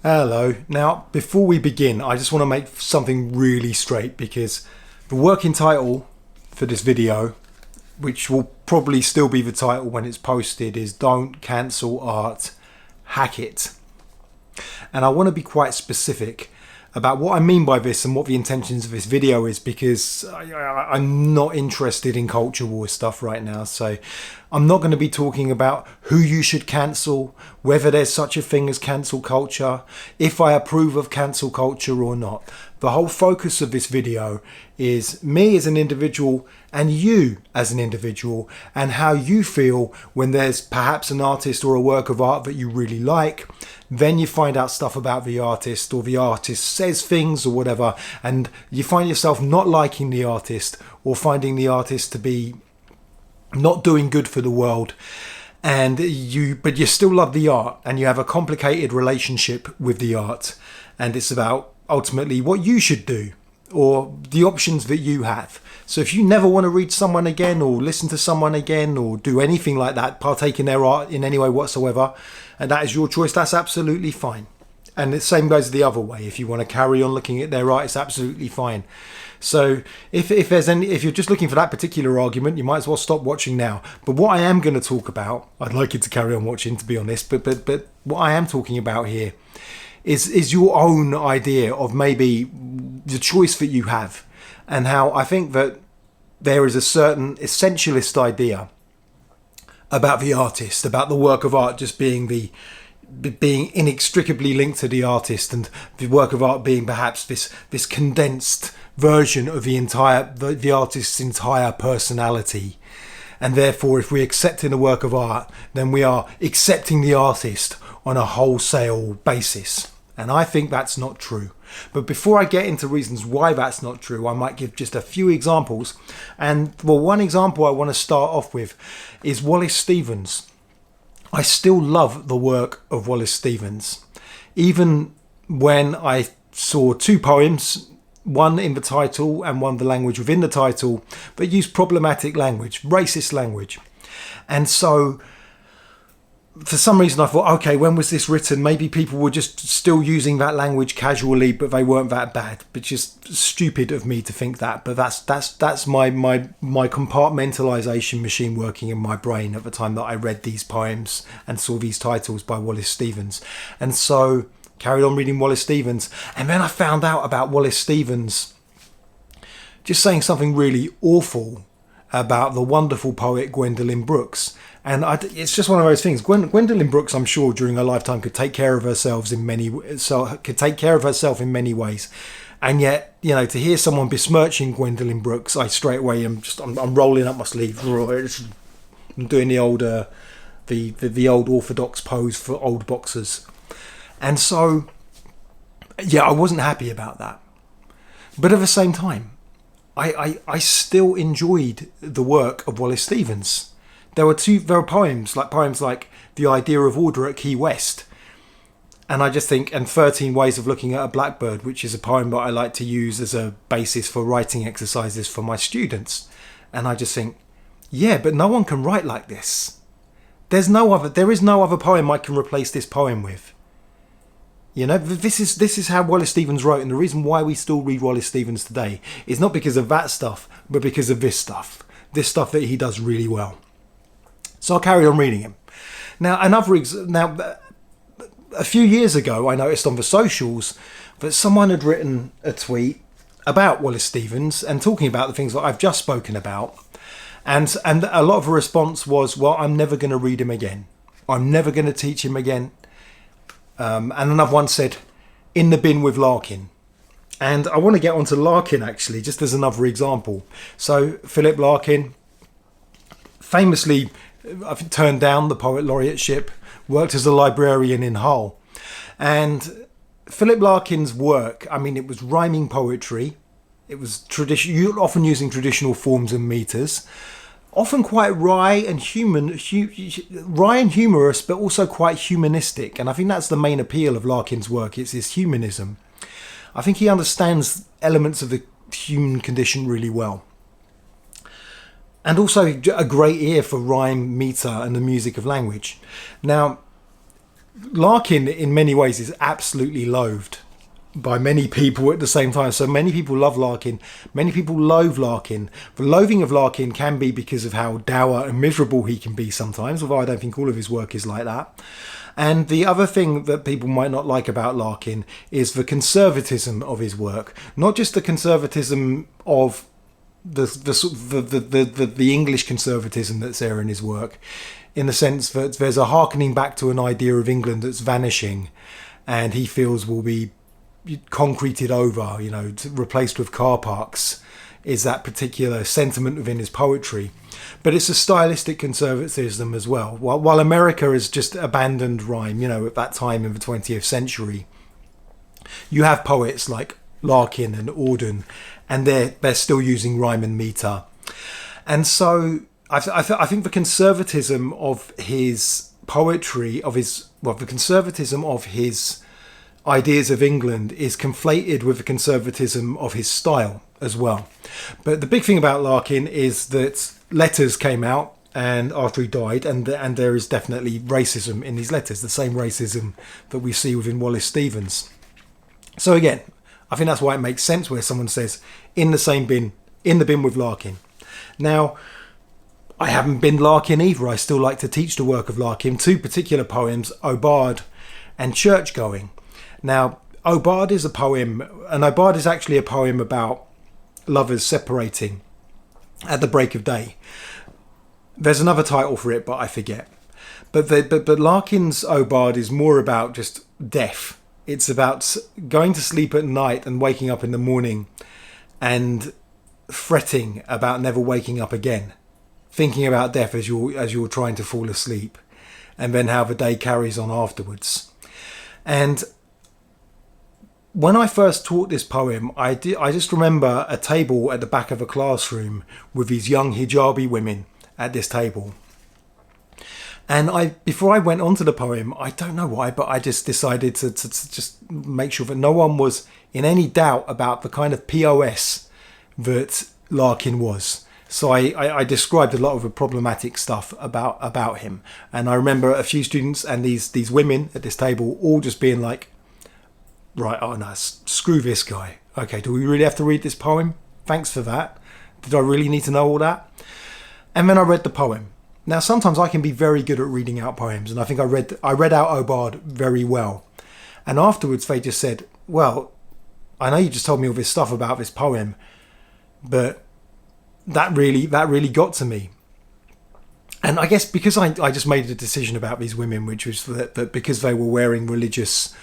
Hello. Now, before we begin, I just want to make something really straight because the working title for this video, which will probably still be the title when it's posted, is Don't Cancel Art, Hack It. And I want to be quite specific about what I mean by this and what the intentions of this video is, because I'm not interested in culture war stuff right now. So I'm not going to be talking about who you should cancel, whether there's such a thing as cancel culture, if I approve of cancel culture or not. The whole focus of this video is me as an individual and you as an individual, and how you feel when there's perhaps an artist or a work of art that you really like. Then you find out stuff about the artist, or the artist says things or whatever, and you find yourself not liking the artist or finding the artist to be not doing good for the world, but you still love the art and you have a complicated relationship with the art, and it's about ultimately what you should do or the options that you have. So if you never want to read someone again or listen to someone again or do anything like that, partake in their art in any way whatsoever, and that is your choice, that's absolutely fine. And the same goes the other way. If you want to carry on looking at their art, it's absolutely fine. So if you're just looking for that particular argument, you might as well stop watching now. But what I am going to talk about, I'd like you to carry on watching, to be honest, but what I am talking about here is your own idea of maybe the choice that you have, and how I think that there is a certain essentialist idea about the artist, about the work of art just being inextricably linked to the artist, and the work of art being perhaps this condensed version of the artist's entire personality. And therefore, if we're accepting the work of art, then we are accepting the artist on a wholesale basis. And I think that's not true. But before I get into reasons why that's not true, I might give just a few examples. And one example I want to start off with is Wallace Stevens. I still love the work of Wallace Stevens. Even when I saw two poems, one in the title and one the language within the title, that use problematic language, racist language. And so for some reason I thought, okay, when was this written? Maybe people were just still using that language casually, but they weren't that bad. But just stupid of me to think that. But that's my compartmentalization machine working in my brain at the time that I read these poems and saw these titles by Wallace Stevens. And so carried on reading Wallace Stevens. And then I found out about Wallace Stevens just saying something really awful about the wonderful poet Gwendolyn Brooks. And it's just one of those things. Gwendolyn Brooks, I'm sure, during her lifetime could take care of herself in many ways. And yet, to hear someone besmirching Gwendolyn Brooks, I straight away I'm rolling up my sleeves. I'm doing the old the old orthodox pose for old boxers. And so, yeah, I wasn't happy about that. But at the same time, I still enjoyed the work of Wallace Stevens. There were poems like The Idea of Order at Key West. And I just think, and 13 Ways of Looking at a Blackbird, which is a poem that I like to use as a basis for writing exercises for my students. And I just think, yeah, but no one can write like this. There is no other poem I can replace this poem with. This is how Wallace Stevens wrote, and the reason why we still read Wallace Stevens today is not because of that stuff, but because of this stuff that he does really well. So I'll carry on reading him. Now, a few years ago, I noticed on the socials that someone had written a tweet about Wallace Stevens and talking about the things that I've just spoken about, and a lot of the response was, "Well, I'm never going to read him again. I'm never going to teach him again." And another one said, "In the bin with Larkin." And I want to get onto Larkin, actually, just as another example. So Philip Larkin famously turned down the poet laureateship, worked as a librarian in Hull. And Philip Larkin's work, it was rhyming poetry. It was often using traditional forms and meters, often quite wry and humorous, but also quite humanistic. And I think that's the main appeal of Larkin's work. It's his humanism. I think he understands elements of the human condition really well. And also a great ear for rhyme, meter, and the music of language. Now, Larkin, in many ways, is absolutely loathed by many people at the same time. So many people love Larkin, many people loathe Larkin. The loathing of Larkin can be because of how dour and miserable he can be sometimes, although I don't think all of his work is like that. And the other thing that people might not like about Larkin is the conservatism of his work. Not just the conservatism of the English conservatism that's there in his work, in the sense that there's a harkening back to an idea of England that's vanishing and he feels will be concreted over, replaced with car parks, is that particular sentiment within his poetry. But it's a stylistic conservatism as well. While America has just abandoned rhyme, at that time in the 20th century, you have poets like Larkin and Auden, and they're still using rhyme and meter. And so I think the conservatism of his poetry, the conservatism of his ideas of England is conflated with the conservatism of his style as well. But the big thing about Larkin is that letters came out and after he died, and there is definitely racism in these letters, the same racism that we see within Wallace Stevens. So again, I think that's why it makes sense where someone says in the bin with Larkin. Now, I haven't binned Larkin either. I still like to teach the work of Larkin. Two particular poems, Obard and Churchgoing. Now, Obard is a poem, and Obard is actually a poem about lovers separating at the break of day. There's another title for it, but I forget. But Larkin's Obard is more about just death. It's about going to sleep at night and waking up in the morning and fretting about never waking up again, thinking about death as you're trying to fall asleep, and then how the day carries on afterwards. And when I first taught this poem, I just remember a table at the back of a classroom with these young hijabi women at this table. And before I went on to the poem, I don't know why, but I just decided to just make sure that no one was in any doubt about the kind of POS that Larkin was. So I described a lot of the problematic stuff about him. And I remember a few students and these women at this table all just being like, right, oh no, screw this guy. Okay, do we really have to read this poem? Thanks for that. Did I really need to know all that? And then I read the poem. Now, sometimes I can be very good at reading out poems, and I think I read out Obard very well. And afterwards they just said, well, I know you just told me all this stuff about this poem, but that really got to me. And I guess because I just made a decision about these women, which was that because they were wearing religious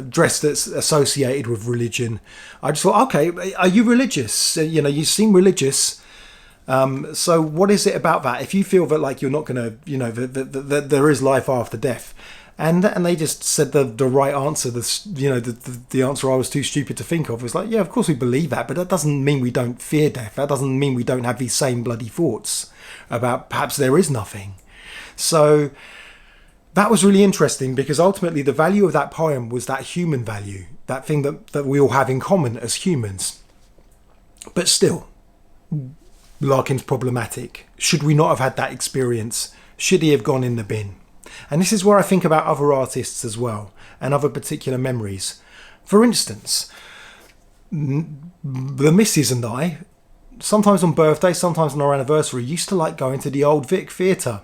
dress that's associated with religion, I just thought, okay, are you religious? You seem religious. So what is it about that? If you feel that like you're not going to, that there is life after death, and they just said the right answer. The answer I was too stupid to think of was like, yeah, of course we believe that, but that doesn't mean we don't fear death. That doesn't mean we don't have these same bloody thoughts about perhaps there is nothing. So that was really interesting, because ultimately the value of that poem was that human value, that thing that we all have in common as humans. But still, Larkin's problematic. Should we not have had that experience? Should he have gone in the bin? And this is where I think about other artists as well, and other particular memories. For instance, the missus and I, sometimes on birthday, sometimes on our anniversary, used to like going to the Old Vic Theatre,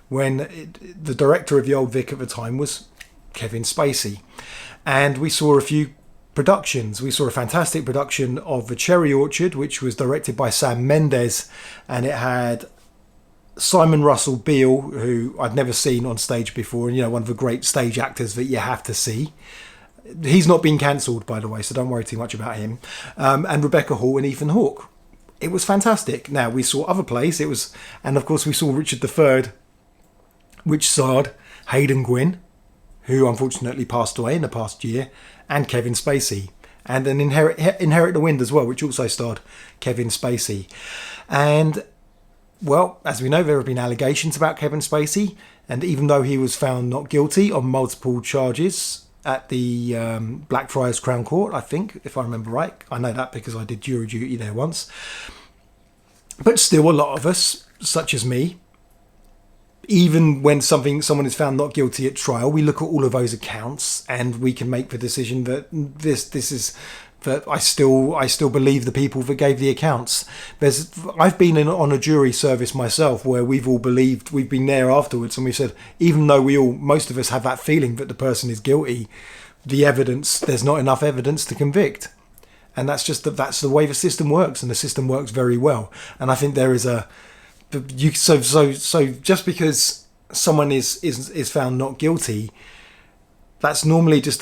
when the director of the Old Vic at the time was Kevin Spacey. And we saw a few productions. We saw a fantastic production of The Cherry Orchard, which was directed by Sam Mendes, and it had Simon Russell Beale, who I'd never seen on stage before, and one of the great stage actors that you have to see. He's not been cancelled, by the way, so don't worry too much about him. And Rebecca Hall and Ethan Hawke. It was fantastic. Now, we saw other plays, and of course we saw Richard III, which starred Hayden Gwynn, who unfortunately passed away in the past year, and Kevin Spacey, and then Inherit the Wind as well, which also starred Kevin Spacey. And, well, as we know, there have been allegations about Kevin Spacey, and even though he was found not guilty on multiple charges at the Blackfriars Crown Court, I think, if I remember right, I know that because I did jury duty there once, but still a lot of us, such as me, even when someone is found not guilty at trial, we look at all of those accounts and we can make the decision that this is that I still believe the people that gave the accounts. I've been on a jury service myself where we've all believed, we've been there afterwards and we said, even though most of us have that feeling that the person is guilty, there's not enough evidence to convict. And that's the way the system works, and the system works very well. And I think there is so just because someone is found not guilty, that's normally just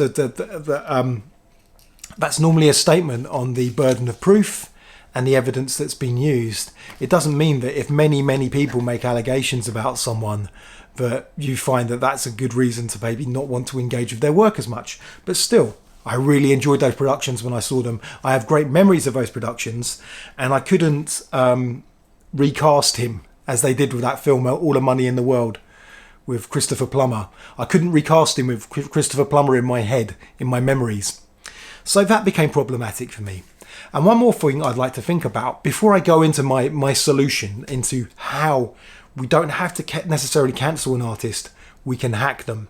that's normally a statement on the burden of proof and the evidence that's been used. It doesn't mean that if many people make allegations about someone that you find that that's a good reason to maybe not want to engage with their work as much. But still, I really enjoyed those productions when I saw them. I have great memories of those productions, and I couldn't recast him as they did with that film All the Money in the World with Christopher Plummer. I couldn't recast him with Christopher Plummer in my head, in my memories. So that became problematic for me. And one more thing I'd like to think about before I go into my solution into how we don't have to necessarily cancel an artist, we can hack them.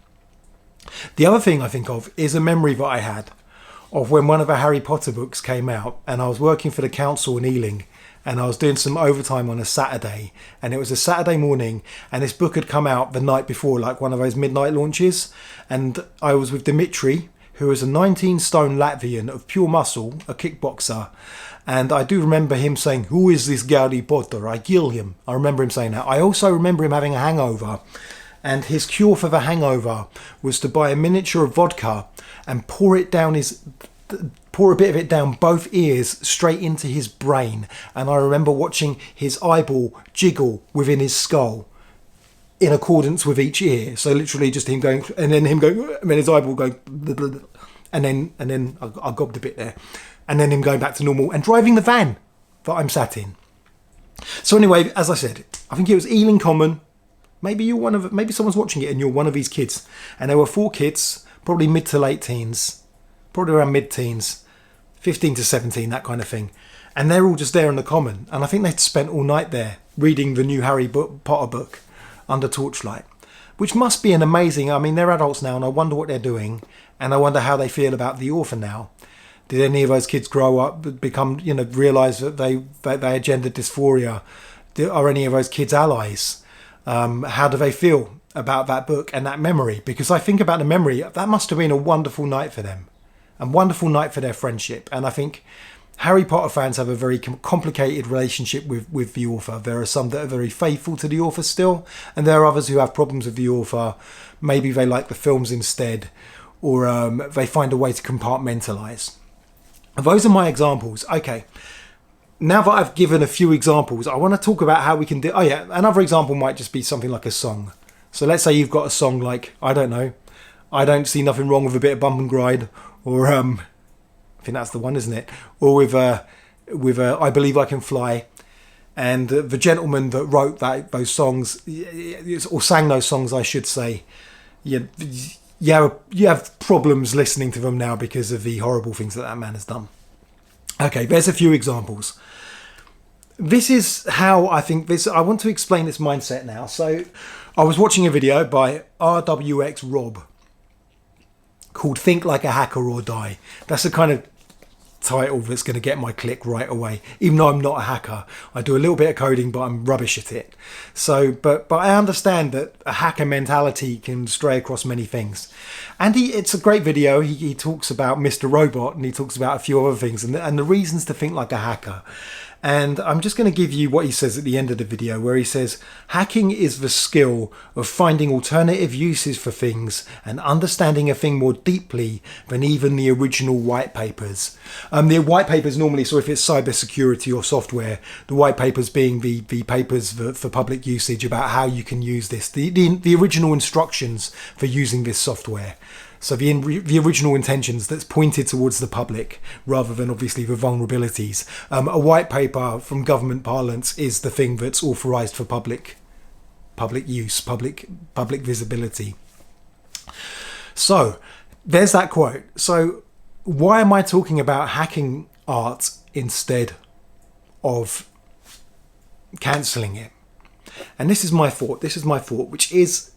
The other thing I think of is a memory that I had of when one of the Harry Potter books came out, and I was working for the council in Ealing, and I was doing some overtime on a Saturday, and it was a Saturday morning, and this book had come out the night before, like one of those midnight launches, and I was with Dimitri, who is a 19-stone Latvian of pure muscle, a kickboxer. And I do remember him saying, "Who is this Harry Potter? I kill him." I remember him saying that. I also remember him having a hangover. And his cure for the hangover was to buy a miniature of vodka and pour a bit of it down both ears straight into his brain. And I remember watching his eyeball jiggle within his skull in accordance with each ear. So literally just him going, and then him going, and then his eyeball going, and then I gobbed a bit there, and then him going back to normal and driving the van that I'm sat in. So anyway, as I said, I think it was Ealing Common. Maybe someone's watching it and you're one of these kids. And there were 4 kids, probably mid to late teens, probably around mid-teens, 15 to 17, that kind of thing. And they're all just there in the common. And I think they'd spent all night there reading the new Harry Potter book under torchlight, which must be an amazing... I mean, they're adults now, and I wonder what they're doing, and I wonder how they feel about the author now. Did any of those kids grow up, become, realise that they had gender dysphoria? Are any of those kids allies? How do they feel about that book and that memory? Because I think about the memory, that must have been a wonderful night for them, and wonderful night for their friendship. And I think Harry Potter fans have a very complicated relationship with the author. There are some that are very faithful to the author still, and there are others who have problems with the author. Maybe they like the films instead, or they find a way to compartmentalise. Those are my examples. Okay, now that I've given a few examples, I want to talk about how we can do... Oh yeah, another example might just be something like a song. So let's say you've got a song like, I don't know, I don't see nothing wrong with a bit of bump and grind, or... I think that's the one, isn't it? Or with I Believe I Can Fly. And the gentleman that wrote those songs, or sang those songs, I should say, you have problems listening to them now because of the horrible things that man has done. Okay, there's a few examples. This is how I think this... I want to explain this mindset now. So I was watching a video by RWX Rob called Think Like a Hacker or Die. That's the kind of title that's going to get my click right away. Even though I'm not a hacker, I do a little bit of coding, but I'm rubbish at it. So, but I understand that a hacker mentality can stray across many things. And it's a great video. He talks about Mr. Robot, and he talks about a few other things and the reasons to think like a hacker. And I'm just going to give you what he says at the end of the video, where he says, hacking is the skill of finding alternative uses for things and understanding a thing more deeply than even the original white papers. The white papers normally, so if it's cybersecurity or software, the white papers being the papers for public usage about how you can use this, the original instructions for using this software. So the original intentions that's pointed towards the public rather than obviously the vulnerabilities. A white paper from government parlance is the thing that's authorised for public use, public visibility. So there's that quote. So why am I talking about hacking art instead of cancelling it? And this is my thought, which is,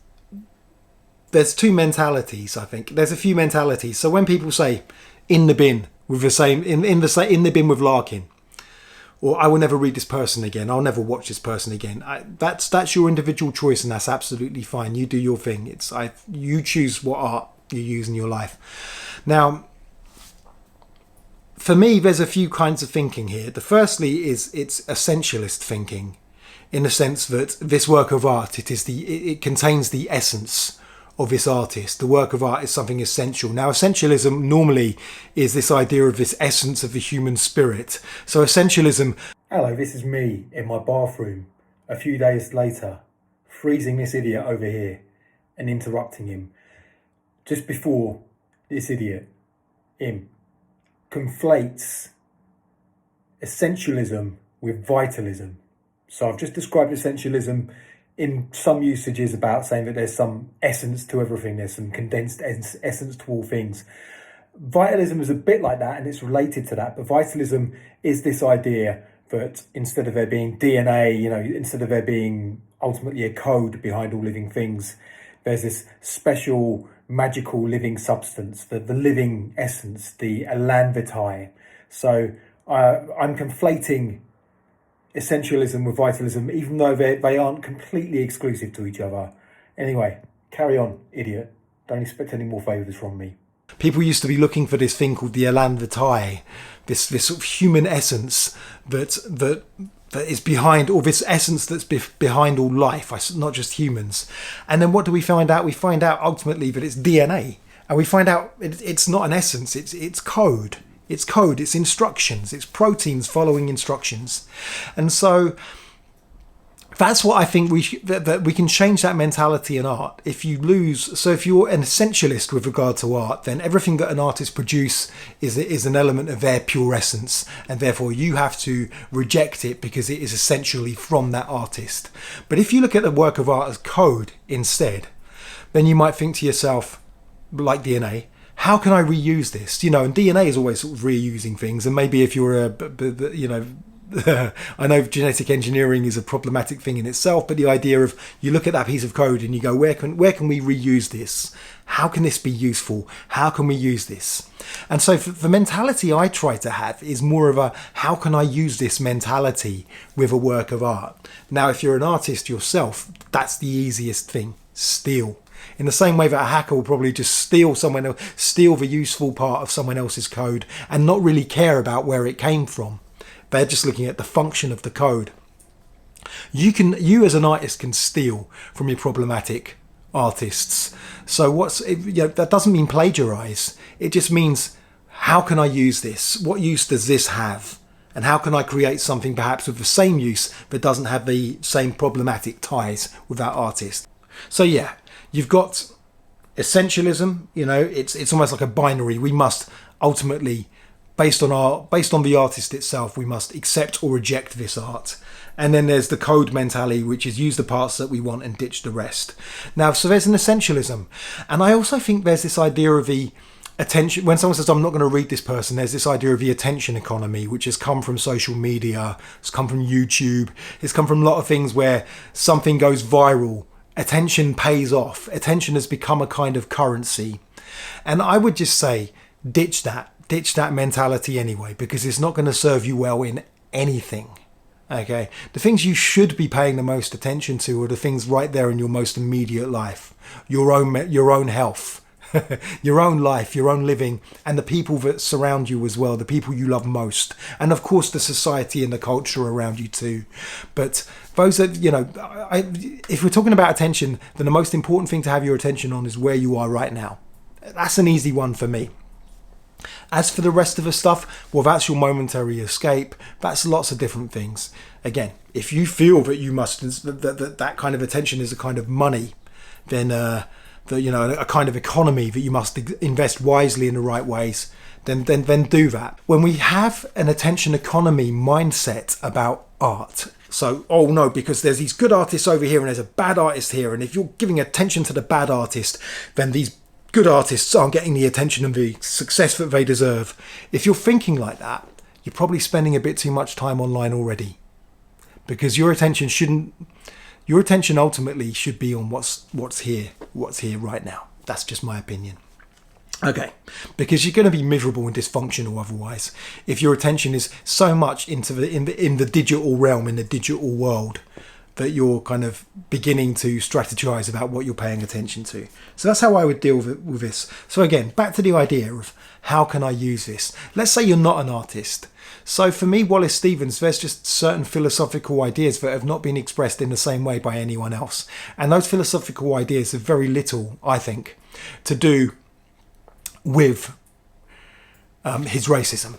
there's two mentalities, I think. There's a few mentalities. So when people say in the bin with the same in the bin with Larkin, or I will never read this person again, I'll never watch this person again. That's your individual choice, and that's absolutely fine. You do your thing. You choose what art you use in your life. Now, for me, there's a few kinds of thinking here. The firstly is it's essentialist thinking, in the sense that this work of art, it contains the essence of this artist. The work of art is something essential. Now, essentialism normally is this idea of this essence of the human spirit. So essentialism... Hello, this is me in my bathroom a few days later, freezing this idiot over here and interrupting him. Just before this idiot, him, conflates essentialism with vitalism. So I've just described essentialism in some usages about saying that there's some essence to everything, there's some condensed essence to all things. Vitalism is a bit like that, and it's related to that, but vitalism is this idea that instead of there being DNA, instead of there being ultimately a code behind all living things, there's this special magical living substance, the living essence, the elan vitae. So I'm conflating essentialism with vitalism, even though they aren't completely exclusive to each other. Anyway, carry on, idiot. Don't expect any more favours from me. People used to be looking for this thing called the elan vitae, this sort of human essence that is behind, or this essence that's behind all life, not just humans. And then what do we find out? We find out ultimately that it's DNA, and we find out it's not an essence. It's code. It's code, it's instructions, it's proteins following instructions. And so that's what I think that we can change that mentality in art. If you're an essentialist with regard to art, then everything that an artist produces is an element of their pure essence, and therefore you have to reject it because it is essentially from that artist. But if you look at the work of art as code instead, then you might think to yourself, like DNA, how can I reuse this? And DNA is always sort of reusing things. And maybe if you're I know genetic engineering is a problematic thing in itself, but the idea of you look at that piece of code and you go, where can we reuse this? How can this be useful? How can we use this? And so the mentality I try to have is more of a, how can I use this mentality with a work of art? Now, if you're an artist yourself, that's the easiest thing. Steal. In the same way that a hacker will probably just steal the useful part of someone else's code and not really care about where it came from. They're just looking at the function of the code. You as an artist can steal from your problematic artists. So that doesn't mean plagiarize. It just means, how can I use this? What use does this have? And how can I create something perhaps with the same use but doesn't have the same problematic ties with that artist? So yeah, you've got essentialism, it's almost like a binary. We must ultimately, based on the artist itself, we must accept or reject this art. And then there's the code mentality, which is use the parts that we want and ditch the rest. Now, so there's an essentialism. And I also think there's this idea of the attention. When someone says, I'm not going to read this person, there's this idea of the attention economy, which has come from social media, it's come from YouTube, it's come from a lot of things where something goes viral. Attention pays off. Attention has become a kind of currency. And I would just say, ditch that mentality anyway, because it's not going to serve you well in anything. Okay, the things you should be paying the most attention to are the things right there in your most immediate life, your own health, your own life, your own living, and the people that surround you as well, the people you love most, and of course the society and the culture around you too. But those that, if we're talking about attention, then the most important thing to have your attention on is where you are right now. That's an easy one for me. As for the rest of the stuff, well, that's your momentary escape. That's lots of different things. Again, if you feel that you must, that kind of attention is a kind of money, then a kind of economy that you must invest wisely in the right ways, then do that. When we have an attention economy mindset about art, so, oh no, because there's these good artists over here and there's a bad artist here, and if you're giving attention to the bad artist, then these good artists aren't getting the attention and the success that they deserve. If you're thinking like that, you're probably spending a bit too much time online already, because your attention Your attention ultimately should be on what's here right now. That's just my opinion. Okay, because you're going to be miserable and dysfunctional otherwise if your attention is so much into in the digital realm, in the digital world, that you're kind of beginning to strategize about what you're paying attention to. So that's how I would deal with this. So again, back to the idea of how can I use this? Let's say you're not an artist. So for me, Wallace Stevens, there's just certain philosophical ideas that have not been expressed in the same way by anyone else. And those philosophical ideas have very little, I think, to do with his racism.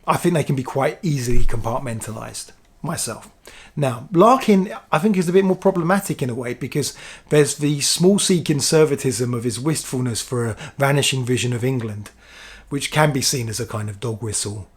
I think they can be quite easily compartmentalized myself. Now, Larkin, I think, is a bit more problematic in a way, because there's the small c conservatism of his wistfulness for a vanishing vision of England, which can be seen as a kind of dog whistle.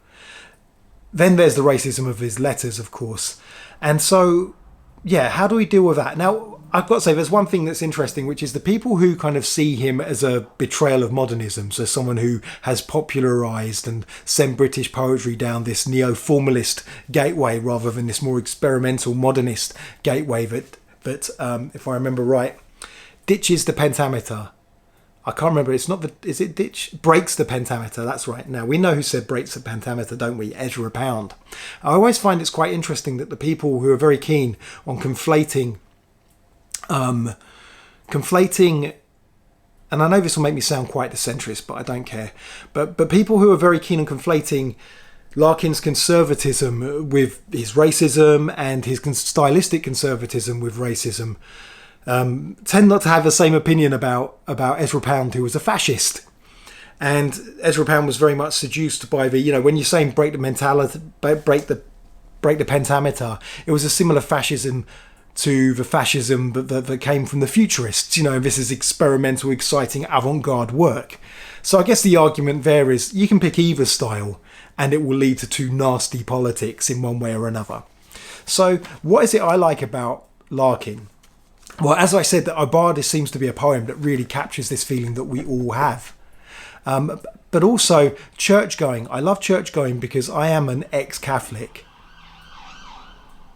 Then there's the racism of his letters, of course. And so, yeah, how do we deal with that? Now, I've got to say, there's one thing that's interesting, which is the people who kind of see him as a betrayal of modernism. So someone who has popularised and sent British poetry down this neo-formalist gateway rather than this more experimental modernist gateway that if I remember right, ditches the pentameter. I can't remember. It's not the. Is it ditch? Breaks the pentameter. That's right. Now we know who said breaks the pentameter, don't we? Ezra Pound. I always find it's quite interesting that the people who are very keen on conflating, and I know this will make me sound quite a centrist, but I don't care. But people who are very keen on conflating Larkin's conservatism with his racism and his stylistic conservatism with racism, tend not to have the same opinion about Ezra Pound, who was a fascist. And Ezra Pound was very much seduced by the, when you're saying break the mentality, break the pentameter, it was a similar fascism to the fascism that came from the futurists. This is experimental, exciting, avant-garde work. So I guess the argument there is you can pick either style and it will lead to two nasty politics in one way or another. So what is it I like about Larkin? Well, as I said, that Obardis seems to be a poem that really captures this feeling that we all have. But also church-going. I love church-going because I am an ex-Catholic.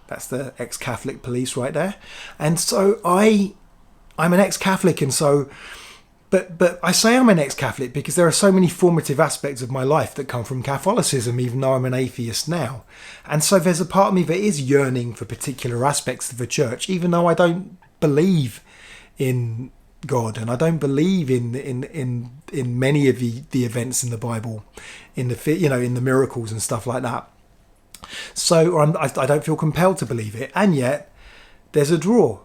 That's the ex-Catholic police right there. And so I'm an ex-Catholic, and so... But I say I'm an ex-Catholic because there are so many formative aspects of my life that come from Catholicism, even though I'm an atheist now. And so there's a part of me that is yearning for particular aspects of the church, even though I don't believe in God, and I don't believe in many of the events in the Bible, in the miracles and stuff like that. So I don't feel compelled to believe it, and yet there's a draw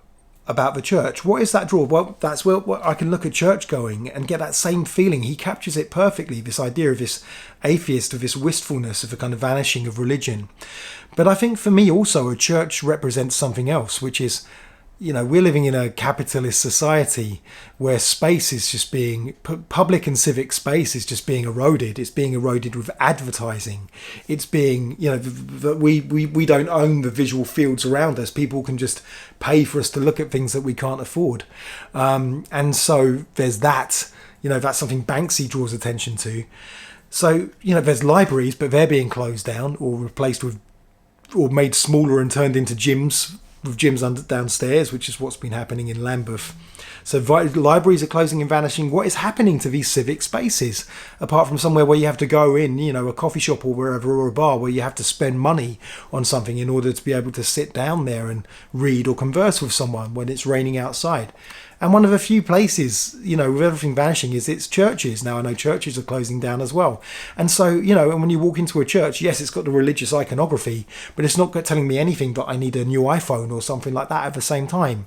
about the church. What is that draw? Well, that's where I can look at church going and get that same feeling. He captures it perfectly, this idea of this atheist, of this wistfulness, of a kind of vanishing of religion. But I think for me also a church represents something else, which is, we're living in a capitalist society where space is just being, public and civic space is just being eroded. It's being eroded with advertising. It's being, we don't own the visual fields around us. People can just pay for us to look at things that we can't afford. And so there's that, that's something Banksy draws attention to. So, there's libraries, but they're being closed down or replaced with, or made smaller and turned into gyms, with gyms downstairs, which is what's been happening in Lambeth. So libraries are closing and vanishing. What is happening to these civic spaces, apart from somewhere where you have to go in, a coffee shop or wherever, or a bar where you have to spend money on something in order to be able to sit down there and read or converse with someone when it's raining outside? And one of the few places, with everything vanishing, is it's churches. Now, I know churches are closing down as well. And so, and when you walk into a church, yes, it's got the religious iconography, but it's not telling me anything that I need a new iPhone or something like that at the same time.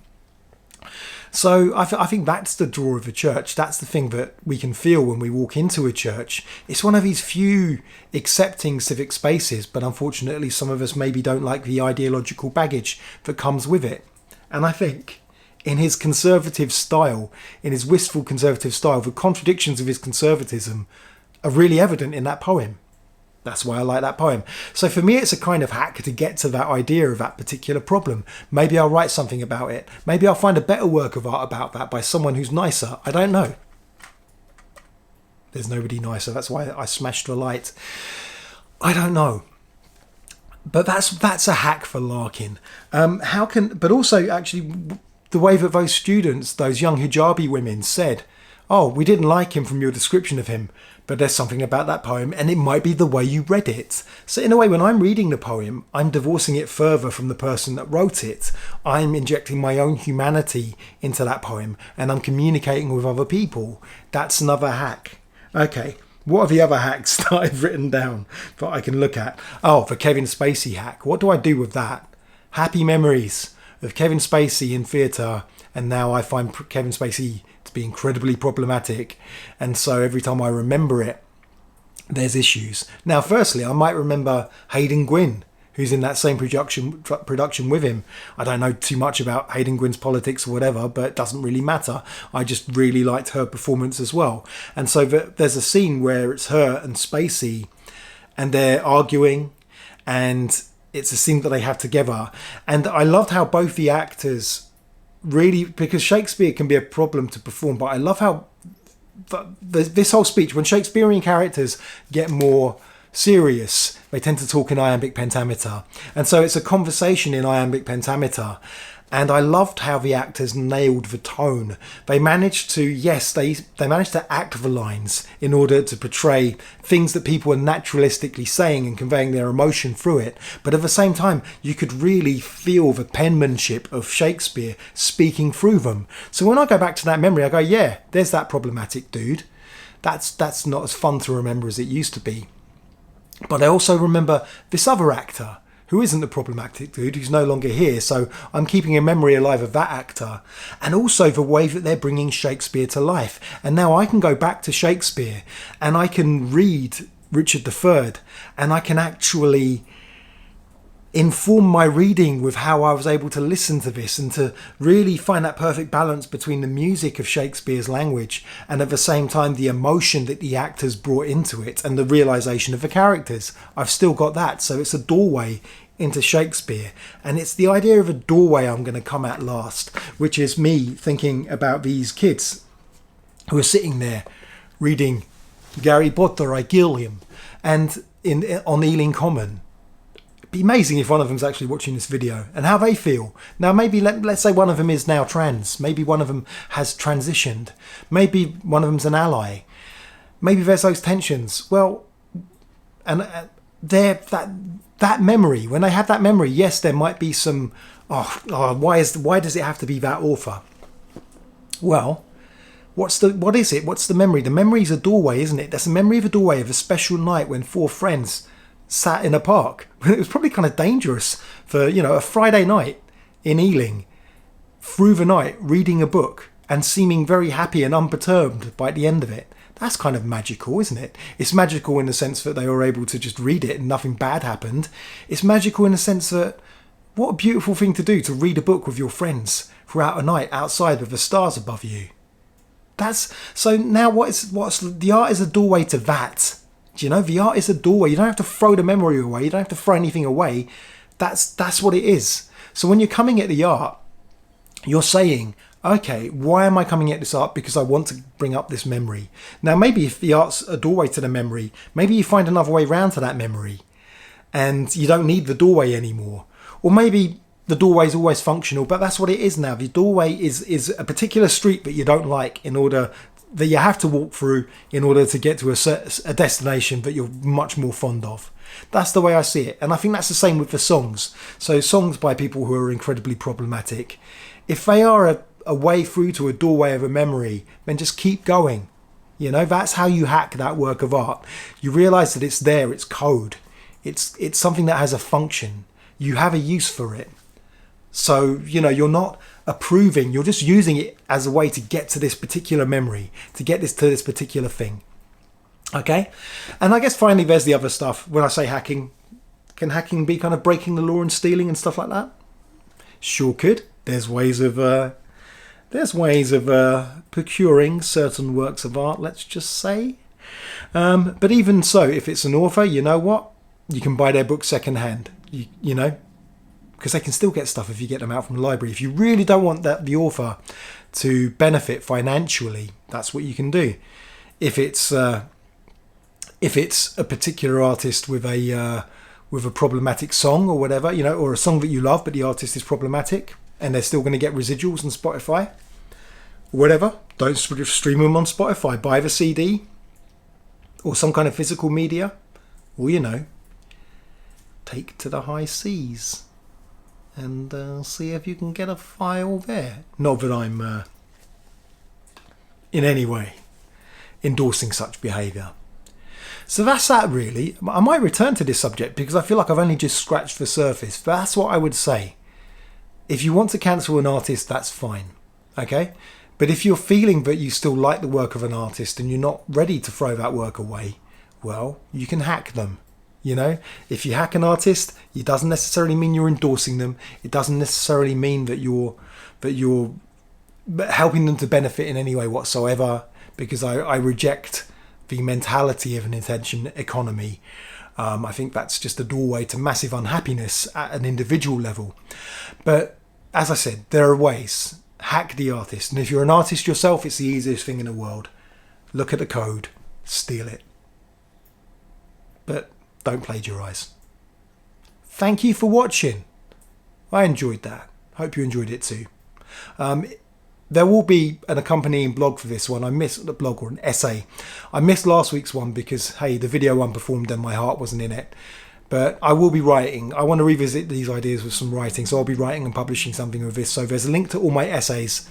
So I think that's the draw of a church. That's the thing that we can feel when we walk into a church. It's one of these few accepting civic spaces, but unfortunately some of us maybe don't like the ideological baggage that comes with it. And I think in his conservative style, in his wistful conservative style, the contradictions of his conservatism are really evident in that poem. That's why I like that poem. So for me, it's a kind of hack to get to that idea of that particular problem. Maybe I'll write something about it. Maybe I'll find a better work of art about that by someone who's nicer. I don't know. There's nobody nicer. That's why I smashed the light. I don't know. But that's a hack for Larkin. But also actually the way that those students, those young hijabi women said, oh, we didn't like him from your description of him, but there's something about that poem and it might be the way you read it. So in a way, when I'm reading the poem, I'm divorcing it further from the person that wrote it. I'm injecting my own humanity into that poem and I'm communicating with other people. That's another hack. Okay. What are the other hacks that I've written down that I can look at? Oh, the Kevin Spacey hack. What do I do with that? Happy memories of Kevin Spacey in theatre, and now I find Kevin Spacey to be incredibly problematic, and so every time I remember it, there's issues. Now, firstly, I might remember Hayden Gwynn, who's in that same production with him. I don't know too much about Hayden Gwynn's politics or whatever, but it doesn't really matter. I just really liked her performance as well. And so there's a scene where it's her and Spacey, and they're arguing, and it's a scene that they have together. And I loved how both the actors really, because Shakespeare can be a problem to perform, but I love how this whole speech, when Shakespearean characters get more serious, they tend to talk in iambic pentameter, and so it's a conversation in iambic pentameter. And I loved how the actors nailed the tone. They managed to, they managed to act the lines in order to portray things that people are naturalistically saying and conveying their emotion through it. But at the same time, you could really feel the penmanship of Shakespeare speaking through them. So when I go back to that memory, I go, yeah, there's that problematic dude. That's not as fun to remember as it used to be. But I also remember this other actor who isn't the problematic dude, who's no longer here. So I'm keeping a memory alive of that actor, and also the way that they're bringing Shakespeare to life. And now I can go back to Shakespeare and I can read Richard III, and I can actually inform my reading with how I was able to listen to this and to really find that perfect balance between the music of Shakespeare's language and at the same time the emotion that the actors brought into it and the realization of the characters. I've still got that. So it's a doorway into Shakespeare, and it's the idea of a doorway I'm going to come at last, which is me thinking about these kids who are sitting there reading Gary Potter I Gilliam and on Ealing Common. Be amazing if one of them's actually watching this video and how they feel. Now maybe let's say one of them is now trans, maybe one of them has transitioned, maybe one of them's an ally, maybe there's those tensions. Well, and that memory, when they have that memory, yes, there might be some why does it have to be that author? Well, what is it? What's the memory? The memory is a doorway, isn't it? That's a memory of a doorway of a special night when 4 friends sat in a park. It was probably kind of dangerous for, a Friday night in Ealing, through the night, reading a book and seeming very happy and unperturbed by the end of it. That's kind of magical, isn't it? It's magical in the sense that they were able to just read it and nothing bad happened. It's magical in the sense that what a beautiful thing to do, to read a book with your friends throughout a night outside with the stars above you. So now what's the art is a doorway to that. The art is a doorway. You don't have to throw the memory away. You don't have to throw anything away. That's what it is. So when you're coming at the art, you're saying, okay, why am I coming at this art? Because I want to bring up this memory. Now, maybe if the art's a doorway to the memory, maybe you find another way round to that memory and you don't need the doorway anymore. Or maybe the doorway is always functional, but that's what it is now. The doorway is a particular street that you don't like that you have to walk through in order to get to a destination that you're much more fond of. That's the way I see it. And I think that's the same with the songs. So songs by people who are incredibly problematic, if they are a way through to a doorway of a memory, then just keep going. That's how you hack that work of art. You realize that it's there, it's code. It's something that has a function. You have a use for it. So, you're not approving, you're just using it as a way to get to this particular memory, to get to this particular thing. Okay? And I guess finally there's the other stuff. When I say hacking, can hacking be kind of breaking the law and stealing and stuff like that? Sure could. There's ways of procuring certain works of art, let's just say. But even so, if it's an author, you know what? You can buy their books secondhand. Because they can still get stuff if you get them out from the library. If you really don't want the author to benefit financially, that's what you can do. If it's a particular artist with a with a problematic song or whatever, you know, or a song that you love but the artist is problematic and they're still going to get residuals on Spotify, whatever, don't stream them on Spotify. Buy the CD or some kind of physical media, or, you know, take to the high seas and see if you can get a file there. Not that I'm in any way endorsing such behaviour. So that's that really. I might return to this subject because I feel like I've only just scratched the surface. But that's what I would say. If you want to cancel an artist, that's fine. Okay? But if you're feeling that you still like the work of an artist and you're not ready to throw that work away, well, you can hack them. You know, if you hack an artist, it doesn't necessarily mean you're endorsing them. It doesn't necessarily mean that you're helping them to benefit in any way whatsoever, because I reject the mentality of an attention economy. I think that's just a doorway to massive unhappiness at an individual level. But as I said, there are ways. Hack the artist. And if you're an artist yourself, it's the easiest thing in the world. Look at the code, steal it. But don't plagiarize. Thank you for watching. I enjoyed that. Hope you enjoyed it too. There will be an accompanying blog for this one. I missed the blog, or an essay. I missed last week's one because, hey, the video underperformed and my heart wasn't in it. But I will be writing. I want to revisit these ideas with some writing. So I'll be writing and publishing something with this. So there's a link to all my essays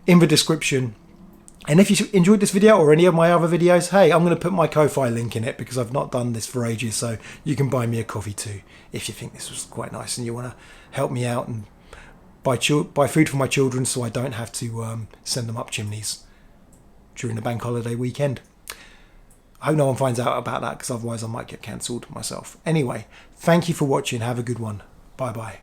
in the description. And if you enjoyed this video or any of my other videos, hey, I'm going to put my Ko-Fi link in it because I've not done this for ages. So you can buy me a coffee too if you think this was quite nice and you want to help me out and buy food for my children so I don't have to send them up chimneys during the bank holiday weekend. I hope no one finds out about that because otherwise I might get cancelled myself. Anyway, thank you for watching. Have a good one. Bye bye.